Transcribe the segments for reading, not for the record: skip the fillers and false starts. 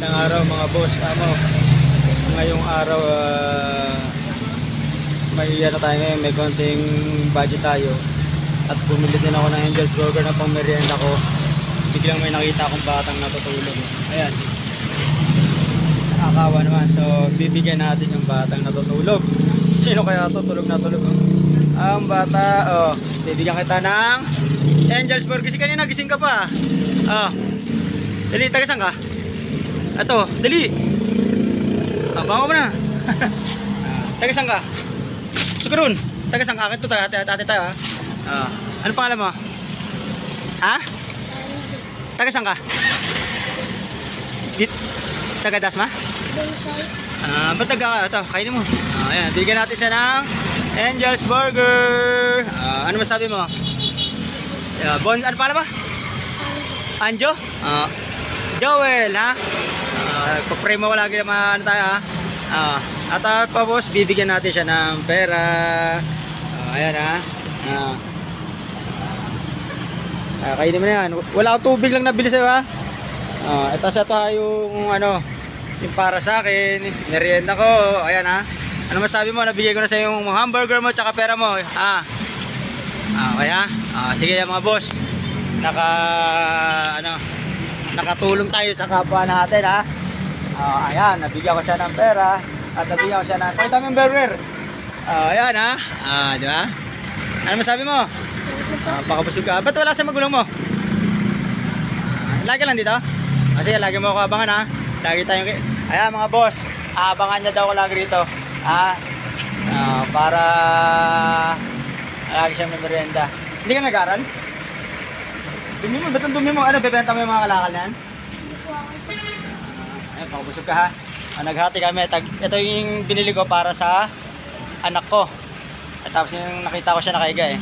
Magandang araw mga boss, ngayong araw may ano tayo ngayon, may konting budget tayo at bumili din ako ng Angel's Burger na pang merienda ko. Biglang may nakita akong batang natutulog. Ayan, nakakawa naman. So bibigyan natin yung batang natutulog. Sino kaya tutulog na tulog? Ang bata, bibigyan kita ng Angel's Burger. Kasi kanina gising ka pa. Dali, tagasan ka? Ato, dali. Bango mo na. Tagasan ka? Sukarun. Tagasan ka? Ito tayo, ate tayo ha. Ano pangalan mo? Ha? Tagasan ka? Taga Dasma? Bonsai. Ba't taga ka? Ito, kainin mo. Ayan, bigyan natin siya ng Angel's Burger. Ano masabi mo? Ano pangalan ba? Anjo? Joel ha? Pag-pray mo ko lagi naman ano tayo ha? At tapos bibigyan natin siya ng pera. Ayan ha? Kainin mo na yan. Wala akong tubig lang nabili sa'yo ha? Ito yung ano, yung para sa akin, merienda ko. Ayan ha? Ano masabi mo? Nabigay ko na sa'yo yung hamburger mo tsaka pera mo. Okay ha? Sige mga boss, nakatulong tayo sa kapwa natin ha. Ayan, nabigyan ko siya ng pera at nabigyan ko siya ng vitamin burger. Ayan ha. Di ba? Ano masabi mo? Pakabusog ka. Ba't wala sa magulang mo? Lagi lang dito? Sige, lagi mo ako abangan ha. Lagi tayong... Ayan mga boss, abangan niya daw ako lagi rito. Para lagi siyang may merienda. Hindi ka nag-aral? Dumi mo, ba't ang dumi mo? Ano, bebenta mo yung mga kalakal na yan? Ayan, pakabusog ka ha. Naghati kami. Ito yung binili ko para sa anak ko. At tapos yung nakita ko siya nakaiga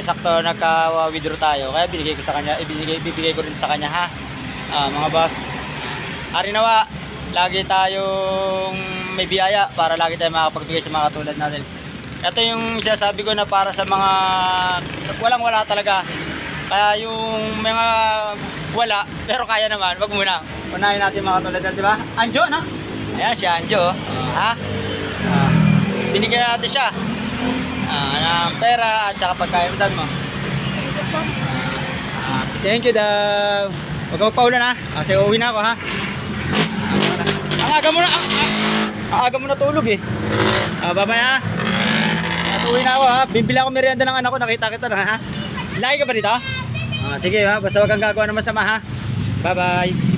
sakto nagka-withdraw tayo. Kaya binigay ko sa kanya, bibigay ko rin sa kanya ha. Mga boss. Arinawa, lagi tayong may biyaya para lagi tayong makapagbigay sa mga katulad natin. Ito yung sinasabi ko na para sa mga walang-wala talaga. Kaya yung mga wala, pero kaya naman, wag muna. Unahin natin mga katulad natin, di ba? Anjo, no? Ayan, si Anjo. Binigyan natin siya ng pera at saka pagkain. Sabi mo? Thank you daw. Huwag ka magpaulan ha. Kasi uuwi na ako ha. Ang aga mo na tulog babay ha. At uwi na ako ha. Bibili ako merienda ng anak ko. Nakita kita na ha. Lagi ka ba dito? Sige ha, basta wag kang gagawa ng masama ha. Bye bye.